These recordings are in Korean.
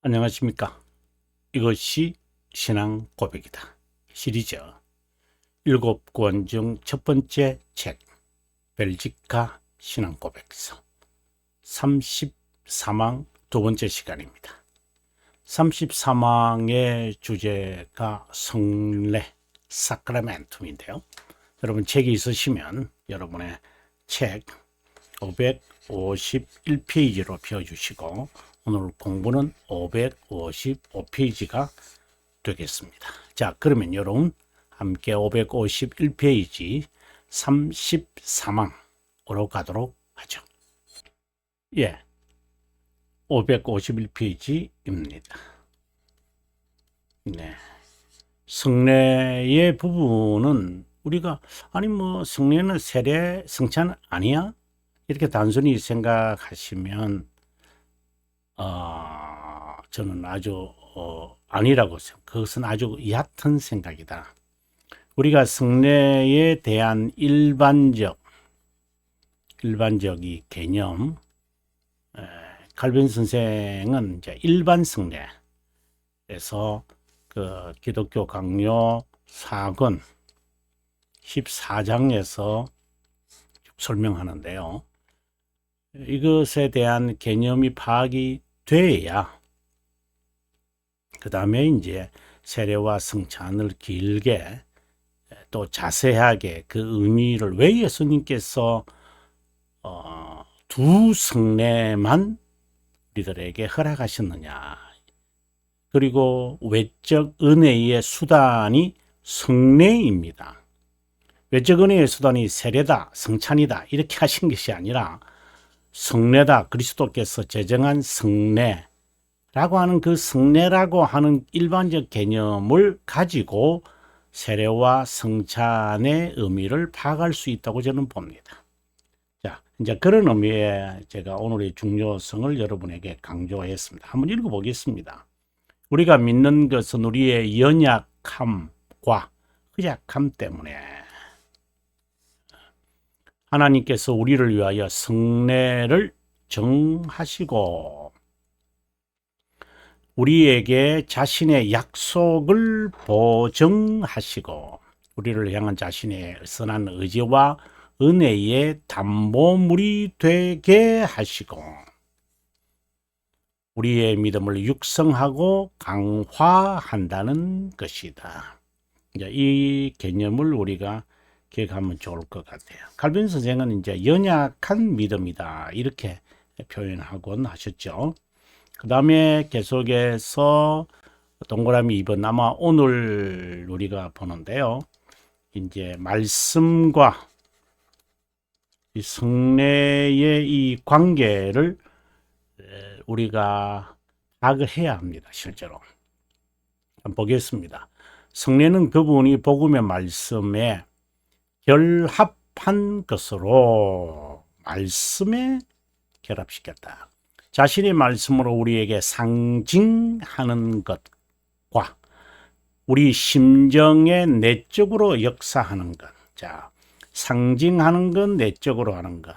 안녕하십니까. 이것이 신앙 고백이다. 시리즈 7권 중 첫 번째 책, 벨지카 신앙 고백서 34망 두 번째 시간입니다. 34망의 주제가 성례, 사크라멘툼인데요. 여러분 책이 있으시면 여러분의 책 551페이지로 펴주시고 오늘 공부는 555페이지가 되겠습니다. 자, 그러면 여러분 함께 551페이지 34망으로 가도록 하죠. 예, 551페이지입니다. 네. 성례의 부분은 우리가 성례는 세례 성찬 아니야? 이렇게 단순히 생각하시면 저는 아주 아니라고 생각합니다. 그것은 아주 얕은 생각이다. 우리가 성례에 대한 일반적인 개념, 칼빈 선생은 이제 일반 성례에서 그 기독교 강요 4권 14장에서 설명하는데요. 이것에 대한 개념이 파악이 돼야 그 다음에 이제 세례와 성찬을 길게 또 자세하게 그 의미를 왜 예수님께서 두 성례만 우리들에게 허락하셨느냐, 그리고 외적 은혜의 수단이 성례입니다. 외적 은혜의 수단이 세례다, 성찬이다 이렇게 하신 것이 아니라 성례다, 그리스도께서 제정한 성례라고 하는 그 성례라고 하는 일반적 개념을 가지고 세례와 성찬의 의미를 파악할 수 있다고 저는 봅니다. 자, 이제 그런 의미에 제가 오늘의 중요성을 여러분에게 강조했습니다. 한번 읽어보겠습니다. 우리가 믿는 것은 우리의 연약함과 허약함 때문에 하나님께서 우리를 위하여 성례를 정하시고 우리에게 자신의 약속을 보증하시고 우리를 향한 자신의 선한 의지와 은혜의 담보물이 되게 하시고 우리의 믿음을 육성하고 강화한다는 것이다. 이제 이 개념을 우리가 기억하면 좋을 것 같아요. 칼빈 선생은 이제 연약한 믿음이다 이렇게 표현하곤 하셨죠. 그 다음에 계속해서 동그라미 2번 아마 오늘 우리가 보는데요. 이제 말씀과 이 성례의 이 관계를 우리가 파악을 해야 합니다. 실제로 한번 보겠습니다. 성례는 그분이 복음의 말씀에 결합한 것으로 말씀에 결합시켰다. 자신의 말씀으로 우리에게 상징하는 것과 우리 심정에 내적으로 역사하는 것. 자, 상징하는 것, 내적으로 하는 것.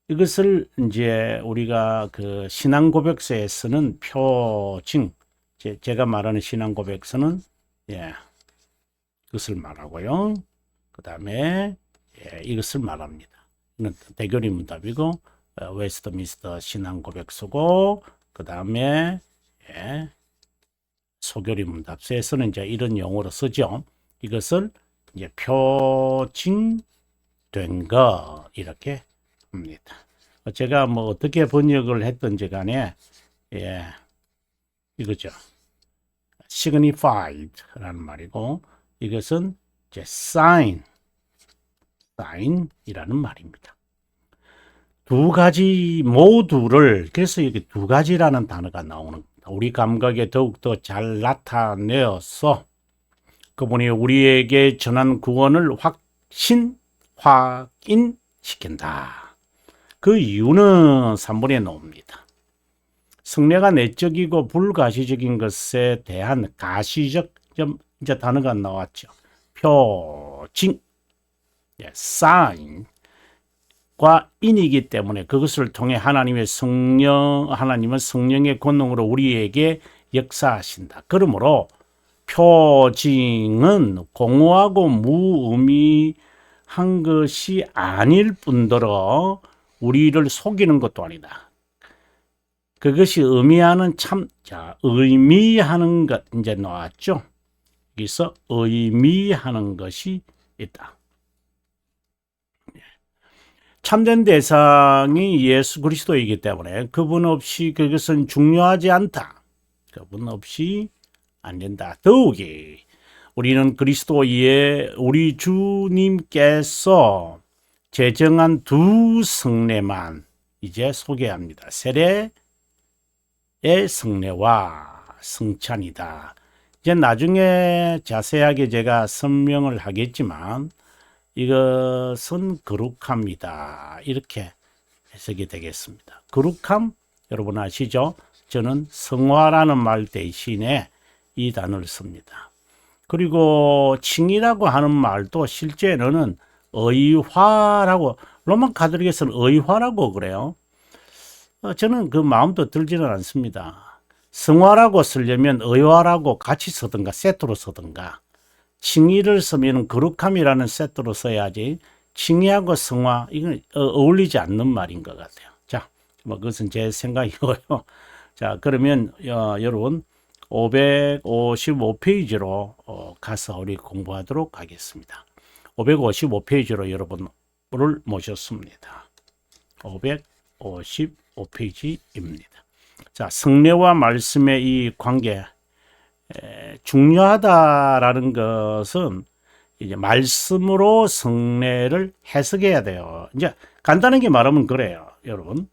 이것을 이제 우리가 그 신앙 고백서에서는 표징, 제가 말하는 신앙 고백서는 이것을 말하고요. 그 다음에 이것을 말합니다. 이는 대결이 문답이고 웨스트민스터 신앙 고백서고 그 다음에 소결이 문답서에서는 이제 이런 용어로 쓰죠. 이것을 이제 표징된 거 이렇게 합니다. 제가 뭐 어떻게 번역을 했든지 간에 이거죠. signify라는 말이고 이것은 이제 sign이라는 말입니다. 두 가지 모두를 그래서 이게 두 가지라는 단어가 나오는 겁니다. 우리 감각에 더욱더 잘 나타내어서 그분이 우리에게 전한 구원을 확인시킨다. 그 이유는 3번에 나옵니다. 성례가 내적이고 불가시적인 것에 대한 가시적 이제 단어가 나왔죠. 표징, sign. 과 인이기 때문에 그것을 통해 하나님은 성령의 권능으로 우리에게 역사하신다. 그러므로 표징은 공허하고 무의미한 것이 아닐 뿐더러 우리를 속이는 것도 아니다. 그것이 의미하는 의미하는 것 이제 나왔죠. 여기서 의미하는 것이 있다. 참된 대상이 예수 그리스도이기 때문에 그분 없이 그것은 중요하지 않다. 그분 없이 안 된다. 더욱이 우리는 그리스도의 우리 주님께서 제정한 두 성례만 이제 소개합니다. 세례의 성례와 성찬이다. 이제 나중에 자세하게 제가 설명을 하겠지만 이것은 거룩합니다. 이렇게 해석이 되겠습니다. 거룩함 여러분 아시죠? 저는 성화라는 말 대신에 이 단어를 씁니다. 그리고 칭이라고 하는 말도 실제로는 의화라고, 로마 가톨릭에서는 의화라고 그래요. 저는 그 마음도 들지는 않습니다. 성화라고 쓰려면 의화라고 같이 쓰든가 세트로 쓰든가, 칭의를 쓰면 거룩함이라는 세트로 써야지 칭의하고 성화 이건 어울리지 않는 말인 것 같아요. 자, 뭐 그것은 제 생각이고요. 자, 그러면 여러분 555페이지로 가서 우리 공부하도록 하겠습니다. 555페이지로 여러분을 모셨습니다. 555페이지입니다. 자, 성례와 말씀의 이 관계 중요하다라는 것은 이제 말씀으로 성례를 해석해야 돼요. 이제 간단하게 말하면 그래요, 여러분.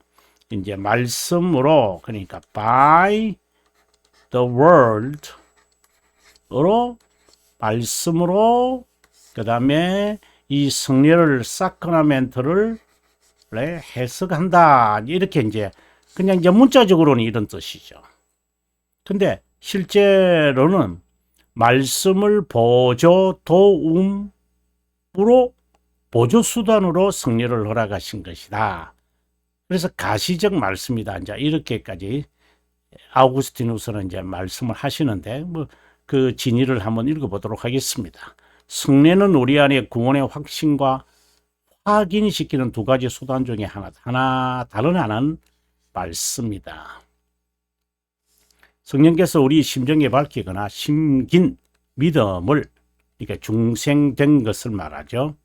이제 말씀으로, 그러니까 by the word으로, 말씀으로, 그 다음에 이 성례를 사크라멘트를 해석한다. 이렇게 이제 그냥 이제 문자적으로는 이런 뜻이죠. 근데 실제로는 말씀을 보조 도움으로, 보조 수단으로 성례를 허락하신 것이다. 그래서 가시적 말씀이다. 이제 이렇게까지 아우구스티누스는 이제 말씀을 하시는데, 뭐 그 진의를 한번 읽어보도록 하겠습니다. 성례는 우리 안에 구원의 확신과 확인시키는 두 가지 수단 중에 다른 하나는 말씀이다. 성령께서 우리 심정에 밝히거나 심긴 믿음을, 그러니까 중생된 것을 말하죠.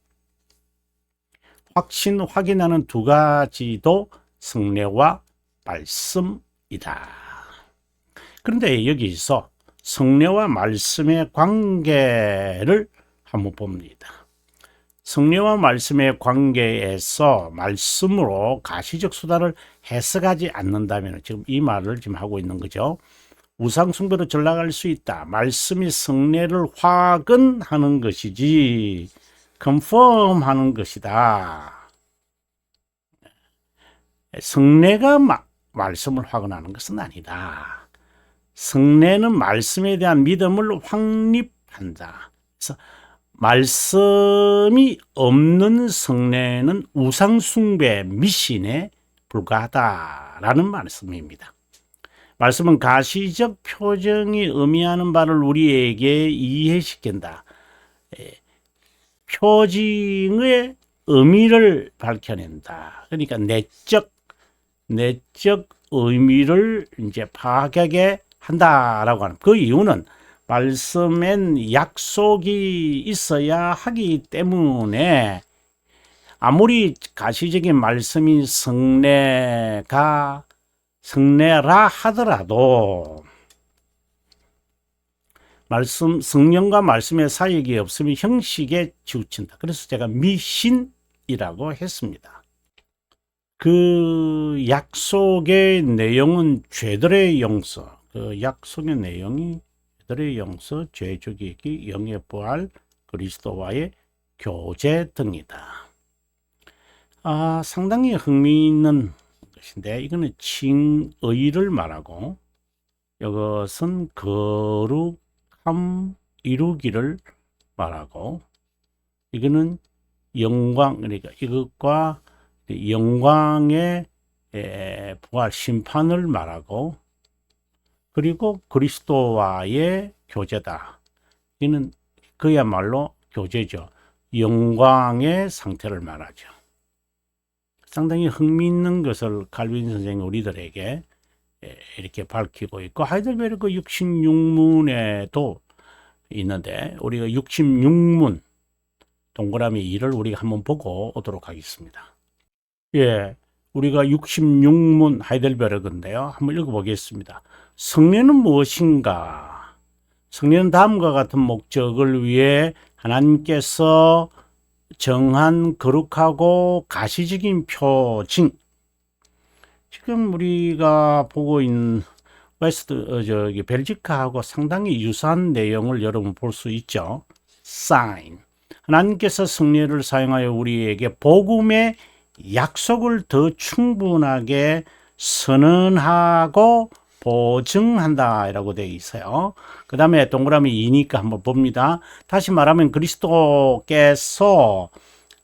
확인하는 두 가지도 성례와 말씀이다. 그런데 여기서 성례와 말씀의 관계를 한번 봅니다. 성례와 말씀의 관계에서 말씀으로 가시적 수단을 해석하지 않는다면, 지금 이 말을 지금 하고 있는 거죠. 우상숭배로 전락할 수 있다. 말씀이 성례를 확언하는 것이지 컨펌하는 것이다. 성례가 말씀을 확언하는 것은 아니다. 성례는 말씀에 대한 믿음을 확립한다. 그래서 말씀이 없는 성례는 우상숭배 미신에 불과하다라는 말씀입니다. 말씀은 가시적 표정이 의미하는 바를 우리에게 이해시킨다. 표징의 의미를 밝혀낸다. 그러니까 내적 의미를 이제 파악하게 한다라고 하는, 그 이유는 말씀엔 약속이 있어야 하기 때문에, 아무리 가시적인 말씀인 성례라 하더라도 성령과 말씀의 사역이 없으면 형식에 치우친다. 그래서 제가 미신이라고 했습니다. 그 약속의 내용은 죄들의 용서, 그 약속의 내용이 죄들의 용서, 죄족이기, 영의 부활, 그리스도와의 교제 등이다. 상당히 흥미있는 것인데, 이거는 칭의를 말하고, 이것은 거룩함 이루기를 말하고, 이거는 영광, 그러니까 이것과 영광의 부활 심판을 말하고, 그리고 그리스도와의 교제다. 이는 그야말로 교제죠. 영광의 상태를 말하죠. 상당히 흥미있는 것을 칼빈 선생이 우리들에게 이렇게 밝히고 있고, 하이델베르크 66문에도 있는데, 우리가 66문 동그라미 2를 우리가 한번 보고 오도록 하겠습니다. 예, 우리가 66문 하이델베르크인데요. 한번 읽어보겠습니다. 성례는 무엇인가? 성례는 다음과 같은 목적을 위해 하나님께서 정한 거룩하고 가시적인 표징. 지금 우리가 보고 있는 벨지카하고 상당히 유사한 내용을 여러분 볼 수 있죠. sign. 하나님께서 성례를 사용하여 우리에게 복음의 약속을 더 충분하게 선언하고 보증한다 라고 되어 있어요. 그 다음에 동그라미 2니까 한번 봅니다. 다시 말하면 그리스도께서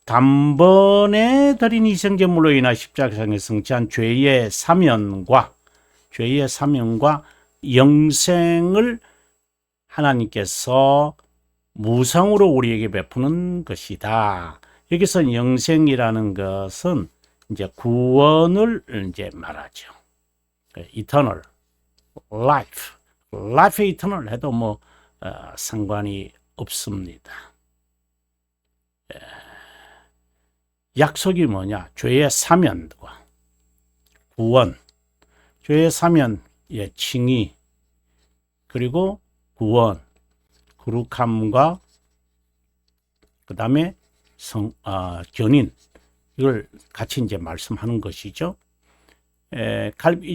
단번에 드린 희생제물로 인하 십자가상에 성취한 죄의 사면과 영생을 하나님께서 무상으로 우리에게 베푸는 것이다. 여기서 영생이라는 것은 이제 구원을 이제 말하죠. eternal life, eternal 해도 뭐 상관이 없습니다. 약속이 뭐냐? 죄의 사면과 구원, 죄의 사면, 칭의, 그리고 구원, 거룩함과 그 다음에 견인, 이걸 같이 이제 말씀하는 것이죠.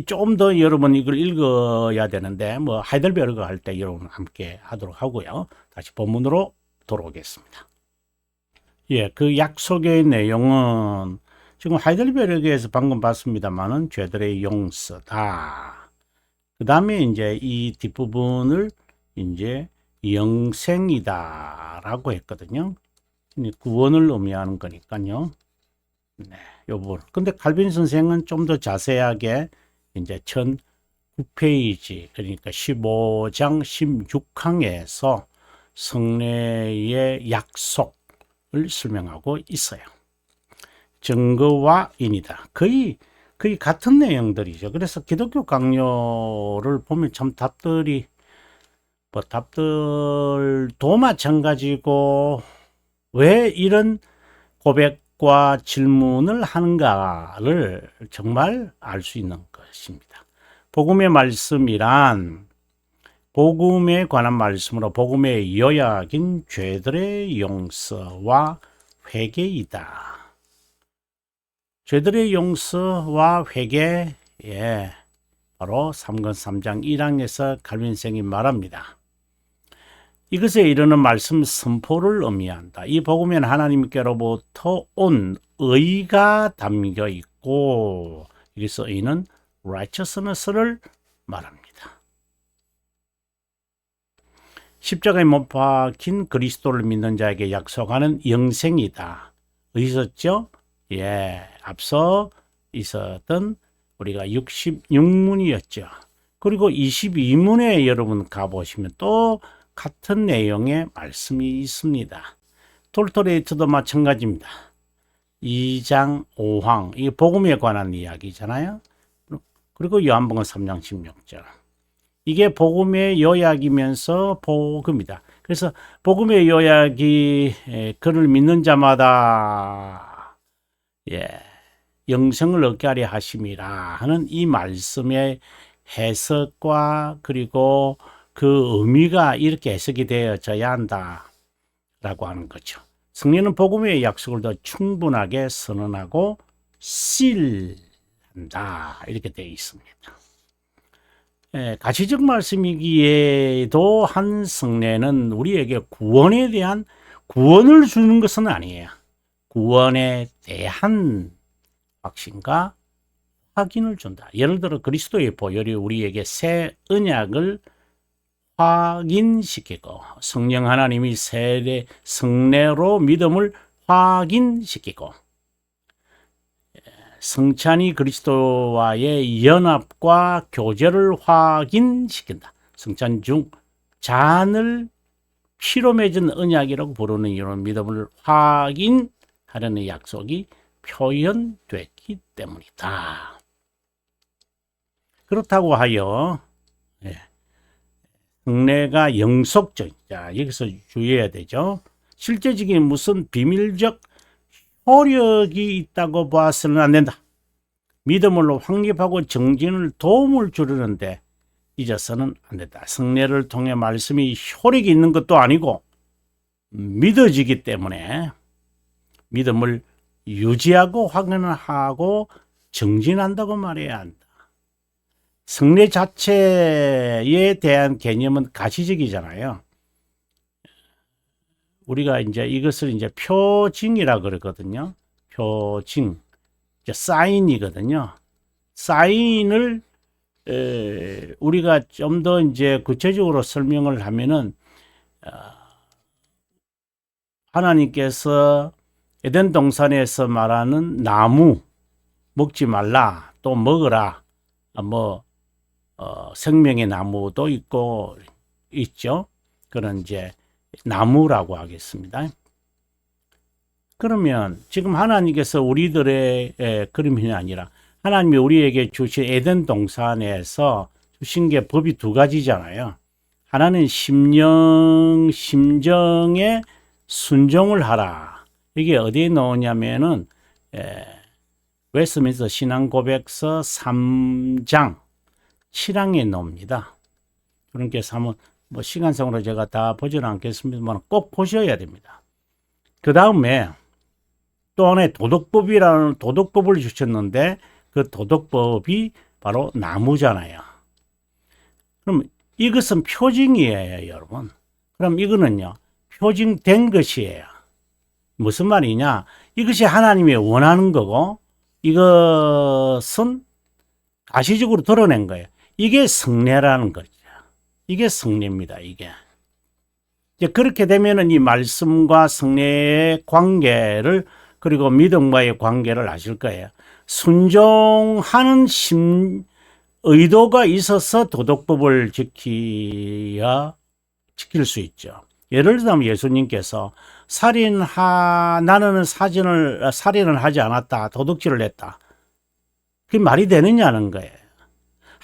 좀 더 여러분 이걸 읽어야 되는데, 뭐 하이델베르크 할 때 여러분 함께 하도록 하고요. 다시 본문으로 돌아오겠습니다. 예, 그 약속의 내용은 지금 하이델베르크에서 방금 봤습니다만은 죄들의 용서다. 그 다음에 이제 이 뒷부분을 이제 영생이다라고 했거든요. 구원을 의미하는 거니까요. 네, 요 부분. 근데 칼빈 선생은 좀 더 자세하게 이제 1009페이지, 그러니까 15장 16항에서 성례의 약속을 설명하고 있어요. 증거와 인이다. 거의 같은 내용들이죠. 그래서 기독교 강요를 보면 참 답들도 마찬가지고, 왜 이런 고백과 질문을 하는가를 정말 알 수 있는 것입니다. 복음의 말씀이란 복음에 관한 말씀으로 복음의 요약인 죄들의 용서와 회개이다. 죄들의 용서와 회개, 바로 3권 3장 1항에서 칼빈 선생이 말합니다. 이것에 이르는 말씀 선포를 의미한다. 이 복음에는 하나님께로부터 온 의가 담겨 있고, 여기서 의는 righteousness를 말합니다. 십자가에 못 박힌 그리스도를 믿는 자에게 약속하는 영생이다. 있었죠? 앞서 있었던 우리가 66문이었죠. 그리고 22문에 여러분 가보시면 또 같은 내용의 말씀이 있습니다. 톨토레이트도 마찬가지입니다. 2장 5항, 이 복음에 관한 이야기잖아요. 그리고 요한복음 3장 16절. 이게 복음의 요약이면서 복음이다. 그래서 복음의 요약이 그를 믿는 자마다 영생을 얻게 하려 하심이라 하는 이 말씀의 해석과 그리고 그 의미가 이렇게 해석이 되어져야 한다라고 하는 거죠. 성령은 복음의 약속을 더 충분하게 선언하고 실한다, 이렇게 되어 있습니다. 가시적 말씀이기에도 한 성례는 우리에게 구원에 대한 구원을 주는 것은 아니에요. 구원에 대한 확신과 확인을 준다. 예를 들어 그리스도의 보혈이 우리에게 새 언약을 확인시키고, 성령 하나님이 성례로 믿음을 확인시키고, 성찬이 그리스도와의 연합과 교제를 확인시킨다. 성찬 중 잔을 피로 맺은 언약이라고 부르는 이런 믿음을 확인하려는 약속이 표현됐기 때문이다. 그렇다고 하여 성례가 영속적이다. 여기서 주의해야 되죠. 실제적인 무슨 비밀적 효력이 있다고 봐서는 안 된다. 믿음으로 확립하고 정진을 도움을 주려는데 잊어서는 안 된다. 성례를 통해 말씀이 효력이 있는 것도 아니고 믿어지기 때문에 믿음을 유지하고 확인하고 정진한다고 말해야 한다. 성례 자체에 대한 개념은 가시적이잖아요. 우리가 이제 이것을 이제 표징이라 그러거든요. 표징, 사인이거든요. 사인을 우리가 좀 더 이제 구체적으로 설명을 하면은 하나님께서 에덴 동산에서 말하는 나무 먹지 말라, 또 먹으라, 생명의 나무도 있죠. 그런 이제 나무라고 하겠습니다. 그러면 지금 하나님께서 우리들의 그림이 아니라 하나님이 우리에게 주신 에덴 동산에서 주신 게 법이 두 가지잖아요. 하나는 심정에 순종을 하라. 이게 어디에 나오냐면은 웨스트민스터 신앙고백서 3장 7항에 나옵니다. 그러니까 한번 시간상으로 제가 다 보지는 않겠습니다만 꼭 보셔야 됩니다. 그 다음에 또 하나의 도덕법이라는 도덕법을 주셨는데 그 도덕법이 바로 나무잖아요. 그럼 이것은 표징이에요, 여러분. 그럼 이거는요, 표징된 것이에요. 무슨 말이냐? 이것이 하나님이 원하는 거고 이것은 가시적으로 드러낸 거예요. 이게 성례라는 거죠. 이게 성례입니다. 이게 이제 그렇게 되면은 이 말씀과 성례의 관계를 그리고 믿음과의 관계를 아실 거예요. 순종하는 의도가 있어서 도덕법을 지킬 수 있죠. 예를 들면 예수님께서 나는 살인을 하지 않았다. 도둑질을 했다. 그게 말이 되느냐는 거예요.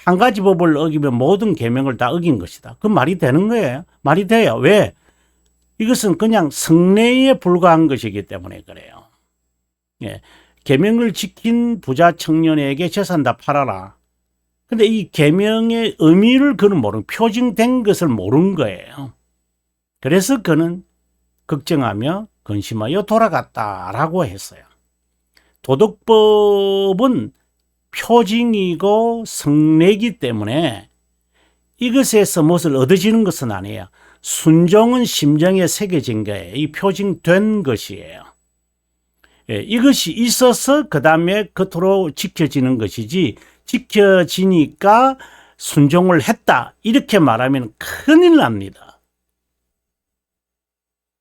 한 가지 법을 어기면 모든 계명을 다 어긴 것이다. 그 말이 되는 거예요. 말이 돼요. 왜? 이것은 그냥 성례에 불과한 것이기 때문에 그래요. 계명을 지킨 부자 청년에게 재산 다 팔아라. 근데 이 계명의 의미를 그는 모르는, 표징된 것을 모르는 거예요. 그래서 그는 걱정하며 근심하여 돌아갔다라고 했어요. 도덕법은 표징이고 성례이기 때문에 이것에서 무엇을 얻어지는 것은 아니에요. 순종은 심정에 새겨진 거예요. 이 표징된 것이에요. 이것이 있어서 그 다음에 겉으로 지켜지는 것이지, 지켜지니까 순종을 했다 이렇게 말하면 큰일 납니다.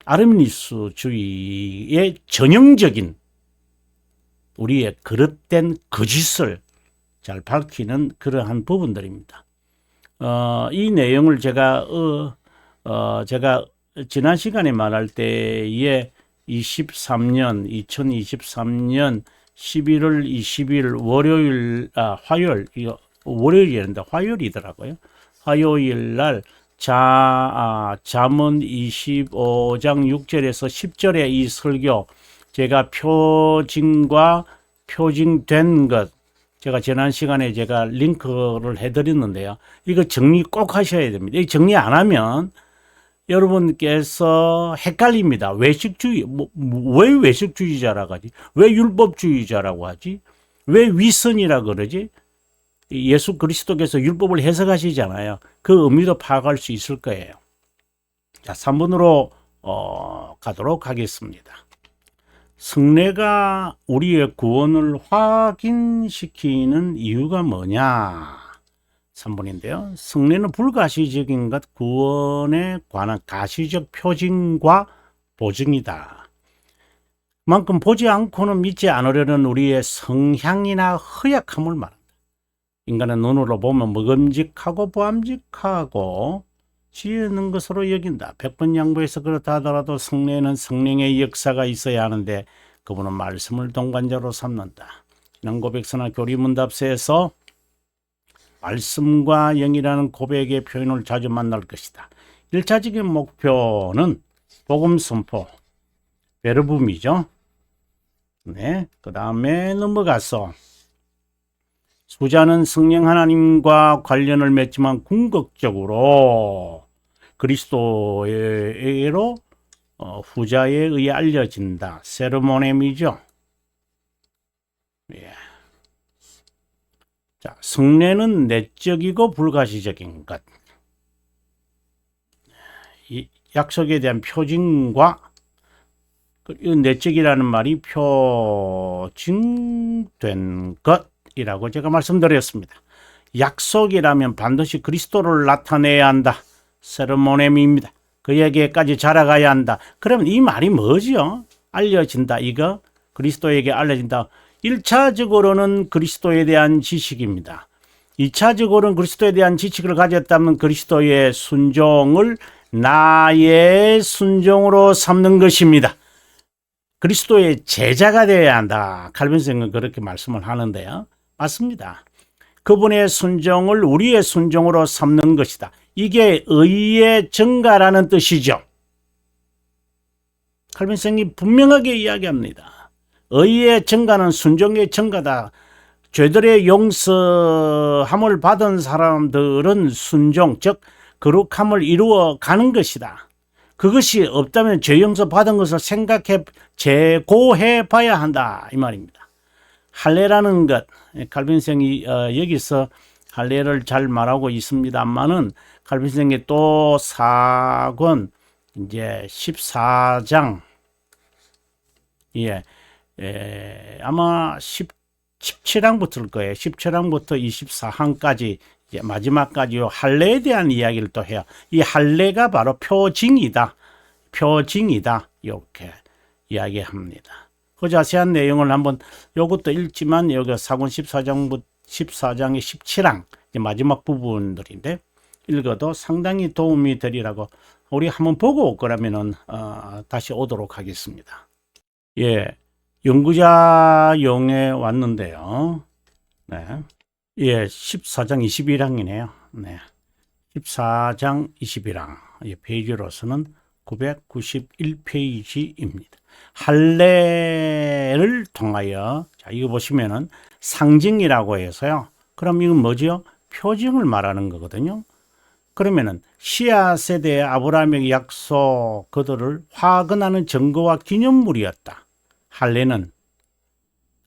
아르미니스주의의 전형적인 우리의 그릇된 거짓을 잘 밝히는 그러한 부분들입니다. 이 내용을 제가 지난 시간에 말할 때에 2023년 11월 20일 화요일이더라고요. 화요일 날 잠언 25장 6절에서 10절의 이 설교, 제가 표징과 표징된 것, 제가 지난 시간에 제가 링크를 해드렸는데요. 이거 정리 꼭 하셔야 됩니다. 이 정리 안 하면 여러분께서 헷갈립니다. 외식주의, 왜 외식주의자라고 하지? 왜 율법주의자라고 하지? 왜 위선이라 그러지? 예수 그리스도께서 율법을 해석하시잖아요. 그 의미도 파악할 수 있을 거예요. 자, 3번으로 가도록 하겠습니다. 성례가 우리의 구원을 확인시키는 이유가 뭐냐? 3번인데요. 성례는 불가시적인 것, 구원에 관한 가시적 표징과 보증이다. 만큼 보지 않고는 믿지 않으려는 우리의 성향이나 허약함을 말한다. 인간은 눈으로 보면 먹음직하고 보암직하고 지혜 있는 것으로 여긴다. 100번 양보해서 그렇다 하더라도 성례는 성령의 역사가 있어야 하는데 그분은 말씀을 동반자로 삼는다. 지난 고백서나 교리문답서에서 말씀과 영이라는 고백의 표현을 자주 만날 것이다. 1차적인 목표는 복음 선포, 베르붐이죠. 네, 그 다음에 넘어가서 수자는 성령 하나님과 관련을 맺지만 궁극적으로 그리스도로 후자에 의해 알려진다. 세르모넴이죠. 예. 자, 성례는 내적이고 불가시적인 것. 이 약속에 대한 표징과 내적이라는 말이 표징된 것이라고 제가 말씀드렸습니다. 약속이라면 반드시 그리스도를 나타내야 한다. 세르모넴입니다. 그에게까지 자라가야 한다. 그러면 이 말이 뭐죠? 알려진다. 이거 그리스도에게 알려진다. 1차적으로는 그리스도에 대한 지식입니다. 2차적으로는 그리스도에 대한 지식을 가졌다면 그리스도의 순종을 나의 순종으로 삼는 것입니다. 그리스도의 제자가 되어야 한다. 칼빈성은 그렇게 말씀을 하는데요. 맞습니다. 그분의 순종을 우리의 순종으로 삼는 것이다. 이게 의의 증가라는 뜻이죠. 칼빈성이 분명하게 이야기합니다. 의의 증가는 순종의 증가다. 죄들의 용서함을 받은 사람들은 순종, 즉 거룩함을 이루어 가는 것이다. 그것이 없다면 죄 용서 받은 것을 생각해 재고해 봐야 한다. 이 말입니다. 할례라는 것, 칼빈성이 여기서 할례를 잘 말하고 있습니다만은 칼빈성의 또 사권 이제 14장 아마 17항부터일 거예요. 17항부터 24항까지 이제 마지막까지 할례에 대한 이야기를 또 해요. 이 할례가 바로 표징이다. 표징이다. 이렇게 이야기합니다. 그 자세한 내용을 한번 요것도 읽지만 여기 사권 14장의 17항 마지막 부분들인데 읽어도 상당히 도움이 되리라고 우리 한번 보고 그러면은 다시 오도록 하겠습니다. 예, 연구자용에 왔는데요. 네. 예, 14장 21항이네요. 네. 14장 21항. 페이지로서는 991페이지입니다. 할례를 통하여, 자, 이거 보시면은 상징이라고 해서요. 그럼 이건 뭐죠? 표징을 말하는 거거든요. 그러면은 시아 세대의 아브라함의 약속, 그들을 화근하는 증거와 기념물이었다. 할례는.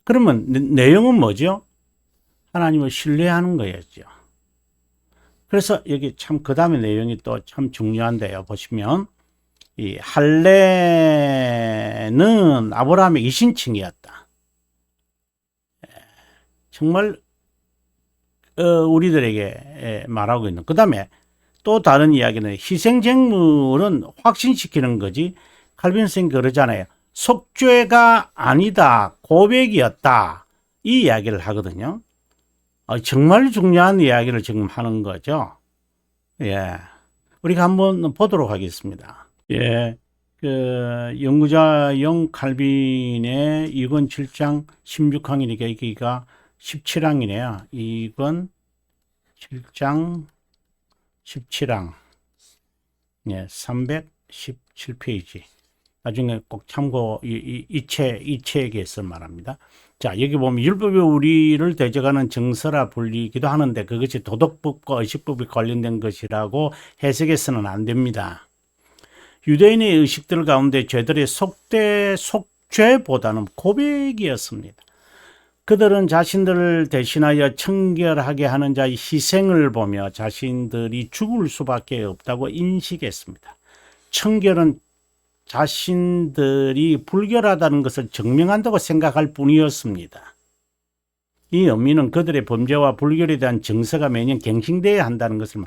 그러면 내용은 뭐죠? 하나님을 신뢰하는 거였죠. 그래서 여기 참 그 다음에 내용이 또 참 중요한데요. 보시면 이 할례는 아브라함의 이신칭이었다. 정말 우리들에게 말하고 있는. 그 다음에 또 다른 이야기는 희생제물은 확신시키는 거지. 칼빈성이 그러잖아요. 속죄가 아니다. 고백이었다. 이 이야기를 하거든요. 정말 중요한 이야기를 지금 하는 거죠. 예. 우리가 한번 보도록 하겠습니다. 예. 연구자용 칼빈의 2권 7장 16항이니까 여기가 17항이네요. 2권 7장 17항. 예, 317페이지. 나중에 꼭 참고 이 책에서 말합니다. 자, 여기 보면 율법이 우리를 대적하는 정서라 불리기도 하는데 그것이 도덕법과 의식법에 관련된 것이라고 해석해서는 안 됩니다. 유대인의 의식들 가운데 죄들의 속죄보다는 고백이었습니다. 그들은 자신들을 대신하여 청결하게 하는 자의 희생을 보며 자신들이 죽을 수밖에 없다고 인식했습니다. 청결은 자신들이 불결하다는 것을 증명한다고 생각할 뿐이었습니다. 이 의미는 그들의 범죄와 불결에 대한 정서가 매년 갱신되어야 한다는 것을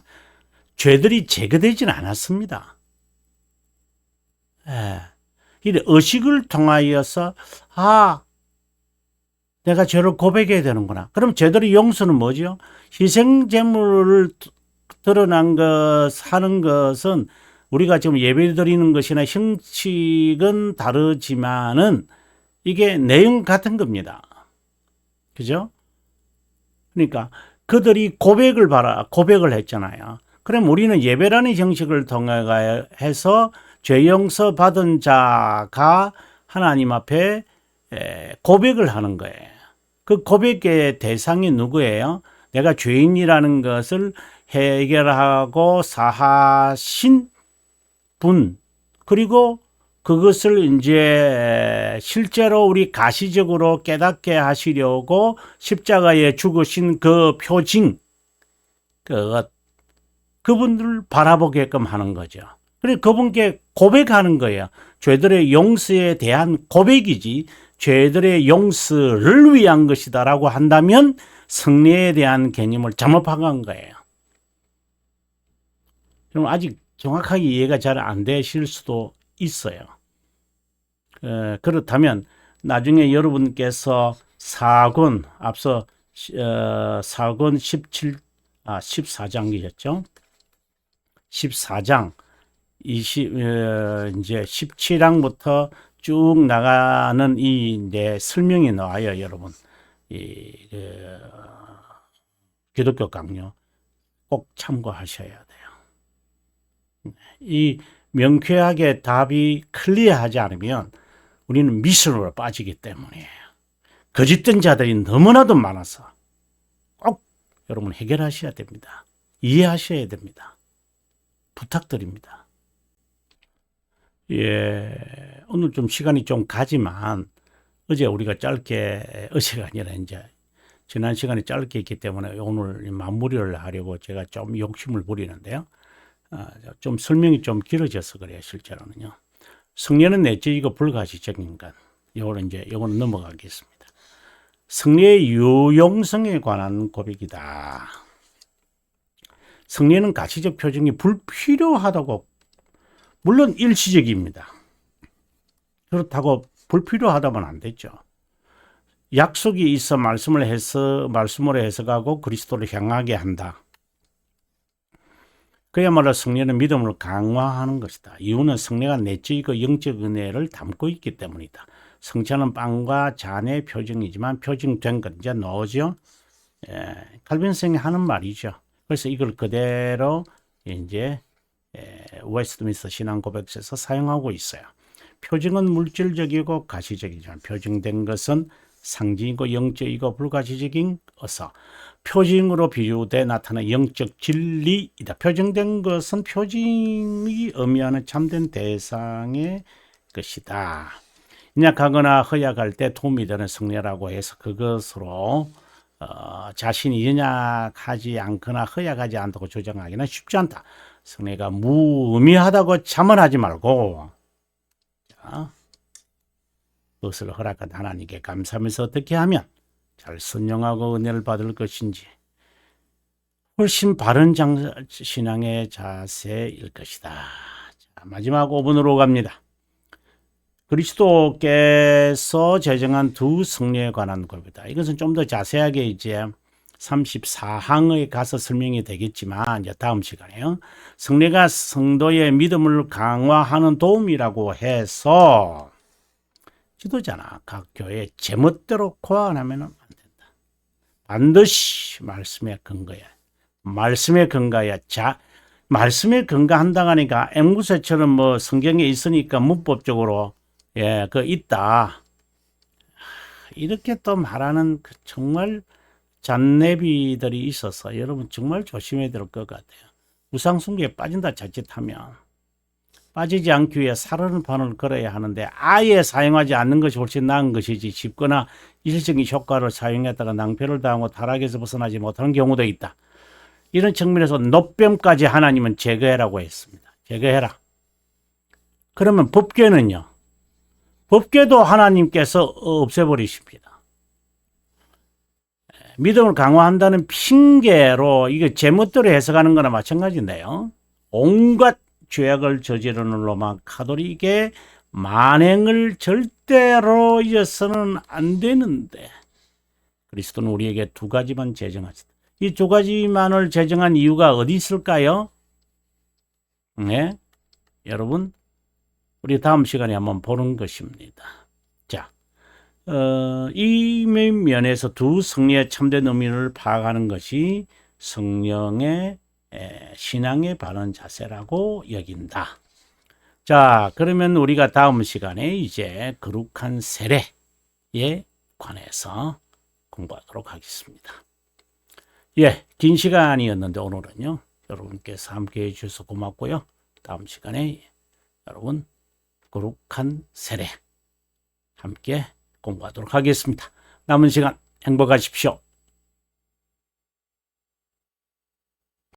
죄들이 제거되지는 않았습니다. 이 의식을 통하여서 내가 죄를 고백해야 되는구나. 그럼 제대로 용서는 뭐죠? 희생제물을 드러난 것 하는 것은 우리가 지금 예배 드리는 것이나 형식은 다르지만은 이게 내용 같은 겁니다. 그죠? 그러니까 그들이 고백을 했잖아요. 그럼 우리는 예배라는 형식을 통해 해서 죄 용서 받은 자가 하나님 앞에 고백을 하는 거예요. 그 고백의 대상이 누구예요? 내가 죄인이라는 것을 해결하고 사하신 분, 그리고 그것을 이제 실제로 우리 가시적으로 깨닫게 하시려고 십자가에 죽으신 그 표징, 그분들을 바라보게끔 하는 거죠. 그래서 그분께 고백하는 거예요. 죄들의 용서에 대한 고백이지, 죄들의 용서를 위한 것이다라고 한다면 성례에 대한 개념을 잘못 파악한 거예요. 그럼 아직 정확하게 이해가 잘 안 되실 수도 있어요. 그렇다면 나중에 여러분께서 앞서 사권 14장이셨죠? 14장 이제 17항부터 쭉 나가는 이 설명이 나와요, 여러분. 기독교 강요 꼭 참고하셔야 돼요. 이 명쾌하게 답이 클리어하지 않으면 우리는 미션으로 빠지기 때문이에요. 거짓된 자들이 너무나도 많아서 꼭 여러분 해결하셔야 됩니다. 이해하셔야 됩니다. 부탁드립니다. 오늘 좀 시간이 좀 가지만 어제가 아니라 이제 지난 시간이 짧게 있기 때문에 오늘 마무리를 하려고 제가 좀 욕심을 부리는데요. 좀 설명이 좀 길어져서 그래요, 실제로는요. 성례는 내적이고 불가시적인 것. 요거는 넘어가겠습니다. 성례의 유용성에 관한 고백이다. 성례는 가시적 표징이 불필요하다고, 물론 일시적입니다. 그렇다고 불필요하다면 안 되죠. 약속이 있어 말씀으로 해석하고 그리스도를 향하게 한다. 그야말로 성례는 믿음을 강화하는 것이다. 이유는 성례가 내적이고 영적 은혜를 담고 있기 때문이다. 성찬은 빵과 잔의 표징이지만 표징된 것 이제 나오죠. 칼빈성이 하는 말이죠. 그래서 이걸 그대로 이제 웨스트민스터 신앙고백서에서 사용하고 있어요. 표징은 물질적이고 가시적이지만 표징된 것은 상징이고 영적이고 불가시적인 어서 표징으로 비유돼 나타나는 영적 진리이다. 표징된 것은 표징이 의미하는 참된 대상의 것이다. 연약하거나 허약할 때 도움이 되는 성례라고 해서 그것으로 자신이 연약하지 않거나 허약하지 않다고 주장하기는 쉽지 않다. 성례가 무의미하다고 자만하지 말고 그것을 허락한 하나님께 감사하면서 어떻게 하면 잘 순종하고 은혜를 받을 것인지 훨씬 바른 신앙의 자세일 것이다. 자, 마지막 5분으로 갑니다. 그리스도께서 제정한 두 성례에 관한 고백이다. 이것은 좀 더 자세하게 이제 34항에 가서 설명이 되겠지만 이제 다음 시간에요. 성례가 성도의 믿음을 강화하는 도움이라고 해서 지도자나 각 교회 제멋대로 고안하면 안 된다. 반드시 말씀에 근거야. 말씀에 근거야. 말씀에 근거한다고 하니까 앵무새처럼 뭐 성경에 있으니까 문법적으로 있다. 이렇게 또 말하는 정말 잔내비들이 있어서 여러분 정말 조심해야 될 것 같아요. 우상숭배에 빠진다 자칫하면 빠지지 않기 위해 사르는 판을 걸어야 하는데 아예 사용하지 않는 것이 훨씬 나은 것이지 쉽거나 일시적인 효과를 사용했다가 낭패를 당하고 타락에서 벗어나지 못하는 경우도 있다. 이런 측면에서 노뱀까지 하나님은 제거해라고 했습니다. 제거해라. 그러면 법궤는요. 법궤도 하나님께서 없애버리십니다. 믿음을 강화한다는 핑계로 이게 제멋대로 해석하는 거나 마찬가지인데요. 온갖 죄악을 저지르는 로마 카톨릭의 만행을 절대로 잊어서는 안 되는데 그리스도는 우리에게 두 가지만 제정하셨다. 이 두 가지만을 제정한 이유가 어디 있을까요? 네, 여러분 우리 다음 시간에 한번 보는 것입니다. 자, 이 면에서 두 성리의 참된 의미를 파악하는 것이 성령의 신앙의 바른 자세라고 여긴다. 자, 그러면 우리가 다음 시간에 이제 거룩한 세례에 관해서 공부하도록 하겠습니다. 예, 긴 시간이었는데 오늘은요, 여러분께서 함께 해주셔서 고맙고요. 다음 시간에 여러분 거룩한 세례 함께 공부하도록 하겠습니다. 남은 시간 행복하십시오.